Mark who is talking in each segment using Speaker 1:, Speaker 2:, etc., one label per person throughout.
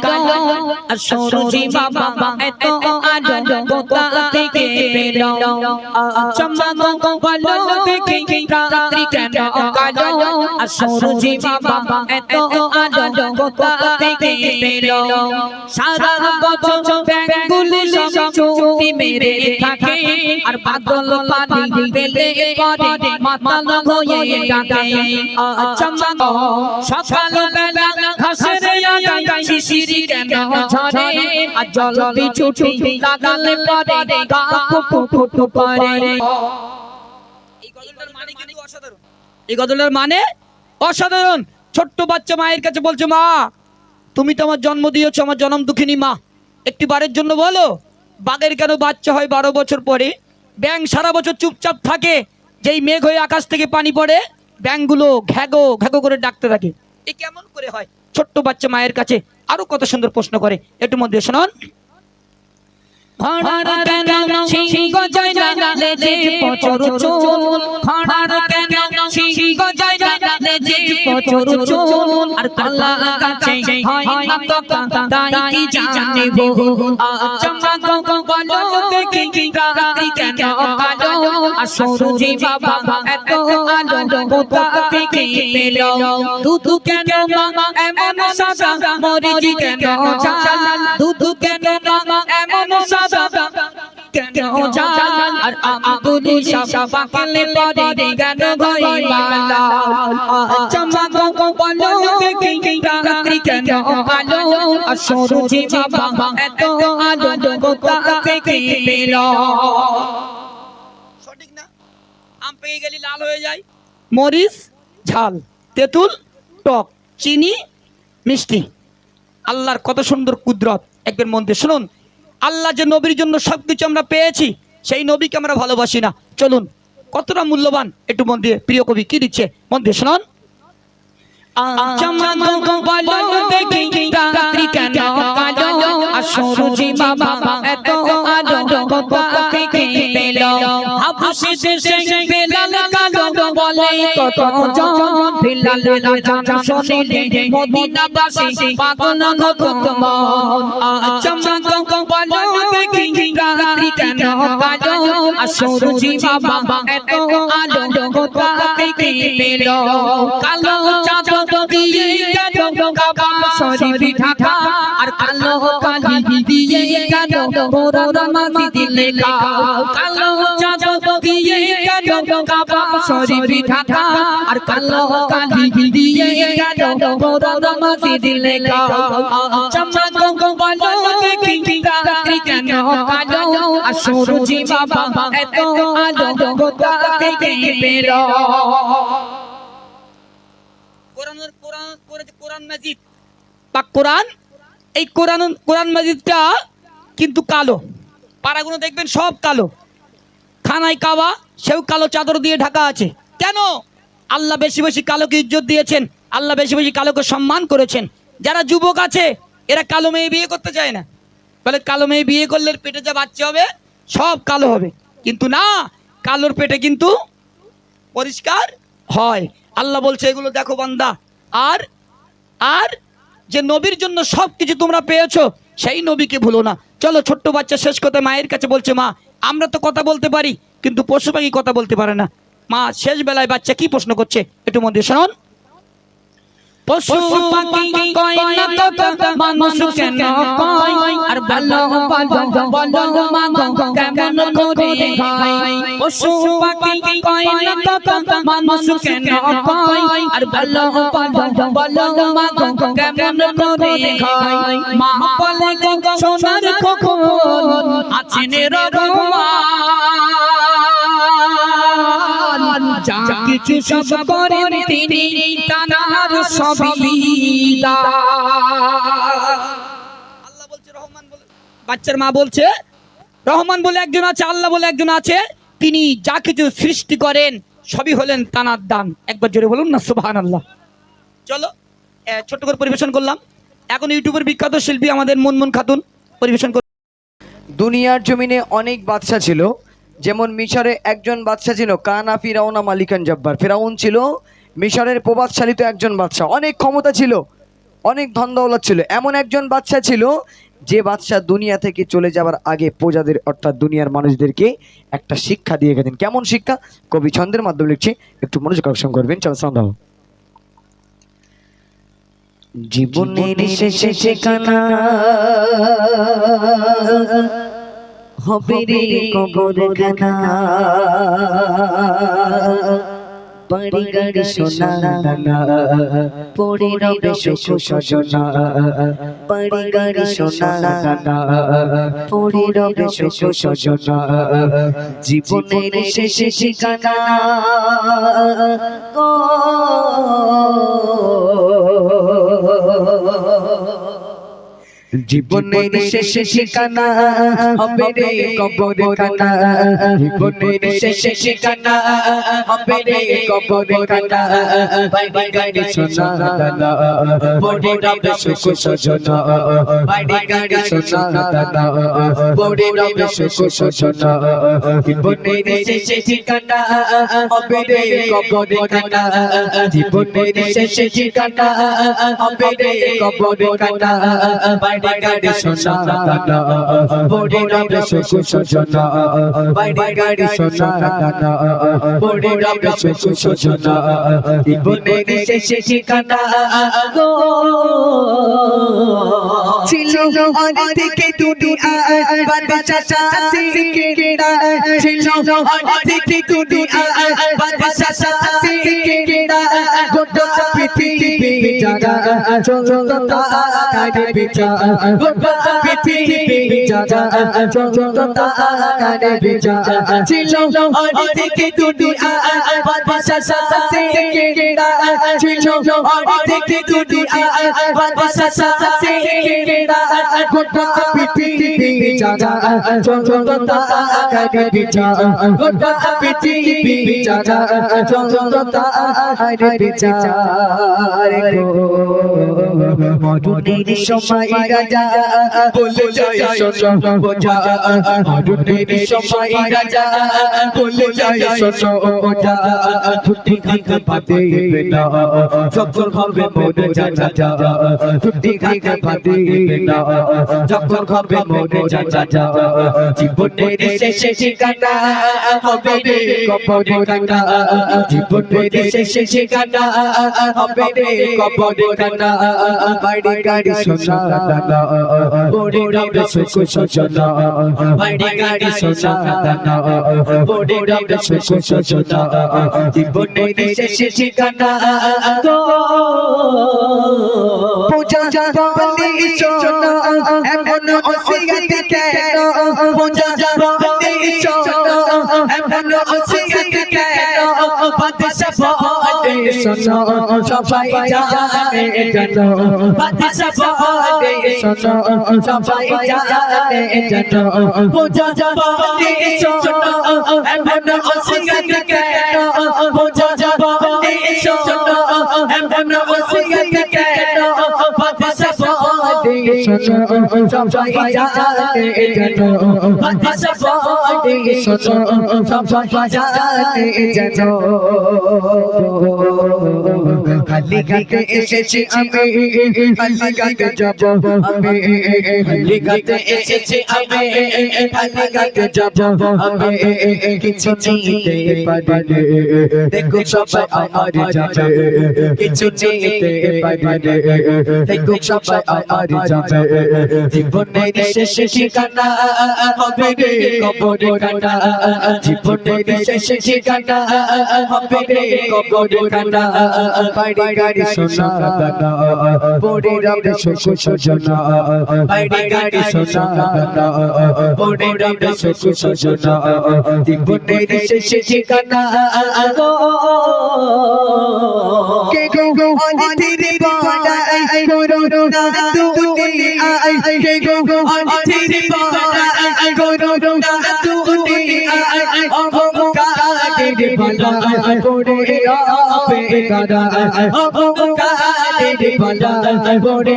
Speaker 1: কালো আর সরুজি বাবা এত আলো কোথা থেকে পেল চমক বলো দেখি রাত্রি কেন কালো আর সরুজি বাবা এত আলো কোথা থেকে পেল সারা বছর ব্যাঙগুলি সব চুপটি মেরে থাকে আর বাদল পানি পেলে পরে মাতাল হয়ে ডাকে চমক সকালবেলা ঘাসের আগায় শিশির কেন ঝরে আর জল বিছুটি লাগালে পরে গা ফুটু করে। এই গজলটার মানে কিন্তু অসাধারণ, এই গজলটার মানে অসাধারণ। ছোট্ট বাচ্চা মায়ের কাছে বলছে, মা তুমি তো আমার জন্ম দিয়েছো, আমার জন্ম দুঃখিনী মা, একটি বারের জন্য বলো বাঘের কেন বাচ্চা হয় 12 বছর পরে? ব্যাঙ সারা বছর চুপচাপ থাকে, যেই মেঘ হয়ে আকাশ থেকে পানি পড়ে ব্যাঙগুলো ঘ্যাগো ঘ্যাগো করে ডাকতে থাকে। এ কেমন করে হয়? ছোট্ট বাচ্চা মায়ের কাছে আরো কত সুন্দর প্রশ্ন করে, একটু মধ্যে শুনুন। খড়ার কেন সিংহ জয় লাগালে যে পচর চুল, খড়ার কেন সিংহ জয় লাগালে যে পচর চুল, আর কালা কাছে হয় না তো তাই কি জানিব চমক বলো দেখি রাত্রি কেন কালো আর সরুজি বাবা এত আলো কোথা থেকে পেল দুধ কেন মা এমন সাদা মরিচি কেন ঝাল, দুধ কেন মা এমন সাদা কেন ঝাল, আর আগুলি সব পাকলে পরে কেন ভয় মালা চমক বলো দেখি রাত্রি কেন কালো আর সরুজি বাবা এত আলো কোথা থেকে পেল। সঠিক না? আম পেয়ে গেলে লাল হয়ে যায়, মরিচ ঝাল, তেঁতুল টক, চিনি মিষ্টি। আল্লাহর কত সুন্দর কুদরত, একবার মন দিয়ে শুনুন। আল্লাহ যে নবীর জন্য সবকিছু আমরা পেয়েছি, সেই নবীকে আমরা ভালোবাসি না। চলুন কতটা মূল্যবান, একটু মন দিয়ে প্রিয় কবি কি দিচ্ছে মন দিয়ে শুনুন। চমক বলো দেখি রাত্রি কেন কালো আর সরুজি বাবা এত আলো কোথা থেকে পেল হাবশি দেশে বেলাল কালো বলে কত জন বেলাল রাজা শুনিলে মদিনাবাসী পাগল হতো মন। চমক বলো দেখি রাত্রি কেন কালো আর সরুজি বাবা এত আলো কোথা থেকে পেল কালো চাঁদ দিয়ে গেল কাবা শরীফ ঢাকা আর কালো কালি দিয়ে গেল কোরআন মাজিদ লেখা কালো চাঁদ দিয়ে গেল কাবা শরীফ ঢাকা আর কালো কালি দিয়ে গেল কোরআন মাজিদ লেখা চমক বলো দেখি রাত্রি কেন কালো আর সরুজি বাবা এত আলো কোথা থেকে পেল। কোরআন মাজিদ বা কোরআন, এই কোরআন মাজিদটা কিন্তু কালো, পাড়াগুলো দেখবেন সব কালো, খানায় কাবা সেও কালো চাদর দিয়ে ঢাকা আছে। কেন? আল্লাহ বেশি বেশি কালোকে ইজ্জত দিয়েছেন, আল্লাহ বেশি বেশি কালোকে সম্মান করেছেন। যারা যুবক আছে এরা কালো মেয়ে বিয়ে করতে চায় না, বলে কালো মেয়ে বিয়ে করলে পেটে যা বাচ্চা হবে সব কালো হবে, কিন্তু না, কালোর পেটে কিন্তু পরিষ্কার হয়। আল্লাহ বলছে এগুলো দেখো বান্দা, আর আর যে নবীর জন্য সব কিছু তোমরা পেয়েছো সেই নবীকে ভুলো না। চলো ছোট্ট বাচ্চা শেষ কথা মায়ের কাছে বলছে, মা আমরা তো কথা বলতে পারি কিন্তু পশু পাখি কথা বলতে পারে না। মা শেষ বেলায় বাচ্চা কি প্রশ্ন করছে একটু মধ্যে শুনুন। পশু পাখি কয় না তো মানুষ কেন কয় আর ভালো বলো মা কেমন করে খায়। পশু পাখি কয় না তো মানুষ কেন কয় আর ভালো বলো মা কেমন করে খায়। মা বলে সোনার খোকন আছেন রহমান, যা কিছু সব করেন তিনি তার সবই দান। আল্লাহ বলছে রহমান বলে, বাচ্চার মা বলছে রহমান বলে একজন আছে, আল্লাহ বলে একজন আছে, তিনি যা কিছু সৃষ্টি করেন সবই হলেন তানার দান। একবার জোরে বলুন না সুবহানাল্লাহ। চলো ছোট্ট করে পরিবেশন করলাম। এখন ইউটিউবের বিখ্যাত শিল্পী আমাদের মুনমুন খাতুন পরিবেশন করবে।
Speaker 2: দুনিয়ার জমিনে অনেক বাদশা ছিল, যেমন মিশরে একজন বাদশা ছিল কানা ফিরাউনা মালিকান জব্বার। ফিরাউন ছিল মিশরের প্রভাবশালী একজন বাদশা, অনেক ক্ষমতা ছিল। অনেক ধন দৌলত ছিল। এমন একজন বাদশা ছিল যে বাদশা দুনিয়া থেকে চলে যাবার আগে প্রজাদের অর্থাৎ দুনিয়ার মানুষদেরকে একটা শিক্ষা দিয়ে গেছেন। কেমন শিক্ষা? কবি ছন্দের মাধ্যমে লিখছে, একটু মনোযোগ আকর্ষণ করবেন। চলো সন্ধ্যা। জীবনের শেষে ঠিকানা হবে রে কবরখানা, বাড়ি গাড়ি সোনা দানা পড়ে রবে সুখ সজনা, বাড়ি গাড়ি সোনা দানা পড়ে রবে সুখ সজনা। জীবনের শেষে ঠিকানা গো জীবনের শেষে ঠিকানা হবে রে কবরখানা, জীবনের শেষে ঠিকানা হবে রে কবরখানা, বাড়ি গাড়ি সোনা দানা পড়ে রবে সুখ সজনা, বাড়ি গাড়ি সোনা দানা পড়ে রবে সুখ সজনা। জীবনের শেষে ঠিকানা হবে রে কবরখানা, জীবনের শেষে ঠিকানা হবে রে কবরখানা, বাড়ি গাড়ি সোনা দানা পড়ে রবে সুখ সজনা, বাড়ি গাড়ি সোনা দানা পড়ে রবে সুখ সজনা। জীবনের শেষে ঠিকানা গো ছিল আগে থেকে দুনিয়া বাদশা শাসিকেরা, ছিল আগে থেকে দুনিয়া বাদশা শাসিকেরা, গোটা পৃথিবী জাগা চলতো তার বিচার, গোটা পৃথিবী জাগা চলতো তার বিচার। ছিল আগে থেকে দুনিয়া বাদশা শাসিকেরা, ছিল আগে থেকে দুনিয়া বাদশা শাসিকেরা, গোটা পৃথিবী জাগা চলতো তার বিচার, গোটা পৃথিবী জাগা চলতো তার বিচার। মরুনের সময় রাজা বলে যায় শোনো বোঝা, মরুনের সময় রাজা বলে যায় শোনো বোঝা, ছুটি খাইতে পাতে না যখন হবে মরে যা, ছুটি খাইতে পাতে না যখন হবে মরে যা। জীবনের শেষে ঠিকানা হবে রে কবরখানা, জীবনের শেষে ঠিকানা হবে রে কবরখানা, বাড়ি গাড়ি সোনা দানা পড়ে রবে সুখ সজনা, বাড়ি গাড়ি সোনা দানা পড়ে রবে সুখ সজনা। জীবনের শেষে ঠিকানা গো পূজা বলি সোনা এমন ওসিয়ত কেন, পূজা বলি সোনা এমন ওসিয়ত কেন, বাদশা বলে সোনা সবাই জানে জানো, বাদশা বলে সোনা সবাই জানে জানো, পূজা বলি সোনা এমন ওসিয়ত কেন, পূজা বলি সোনা এমন ওসিয়ত কেন, বাদশা বলে সোনা সবাই জানে জানো, বাদশা বলে সোনা সবাই জানে জানো। খালি গাতে এসেছি আমি, খালি গাতে যাব আমি, খালি গাতে এসেছি আমি, খালি গাতে যাব আমি, কিছু নিতে পারি দেখো সবাই আমার যাবে, কিছু নিতে পারি দেখো সবাই আমার যাবে। জীবনের শেষে ঠিকানা হবে রে কবরখানা, জীবনের শেষে ঠিকানা হবে রে কবরখানা, বাড়ি গাড়ি সোনা দানা পড়ে রবে সুখ সজনা, বাড়ি গাড়ি সোনা দানা পড়ে রবে সুখ সজনা। জীবনের শেষে ঠিকানা গো কে গো অনিতির বড়াই করো না দুনিয়ায়, কে গো অনিতির বড়াই করো না দুনিয়ায়, অহংকারের বালাই করে বেকারা অবকাদের বলা পড়ে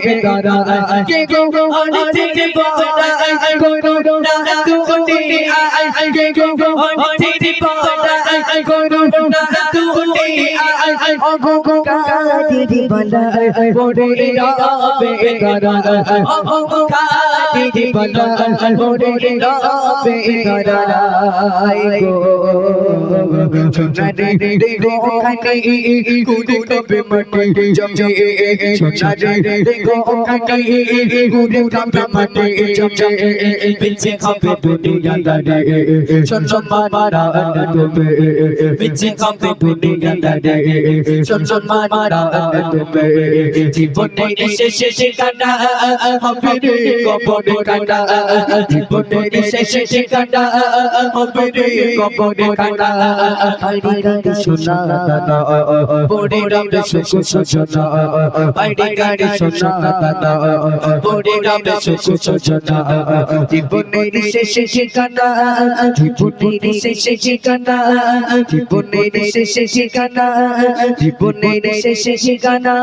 Speaker 2: বেকারা কে গো অনেক বড় করো না তুমি কে গো অনেক বড় করো না তুমি অবকাদের বলা পড়ে বেকারা অবকাদের বলা পড়ে বেকারা গো সোনারে দেখো ওখানে কুড়ে কবে মাটি জমজে সোনারে দেখো ওখানে কুড়ে কবে মাটি জমজে পিছে খাবে দুনিয়া দাঁড়ে সম্মান মারা তুমি পিছে খাবে দুনিয়া দাঁড়ে সম্মান মারা তুমি জীবনের শেষে ঠিকানা হবে রে কবরে কাটা জীবনের শেষে ঠিকানা হবে রে কবরে কাটা বাইরে গাড়ি সোনা দাদা পড়ে রামে সুখ সোনা বাইরে গাড়ি সোনা দাদা পড়ে রামে সুখ সোনা জীবনের শেষে ঠিকানা জীবনের শেষে ঠিকানা জীবনের শেষে ঠিকানা জীবনের শেষে ঠিকানা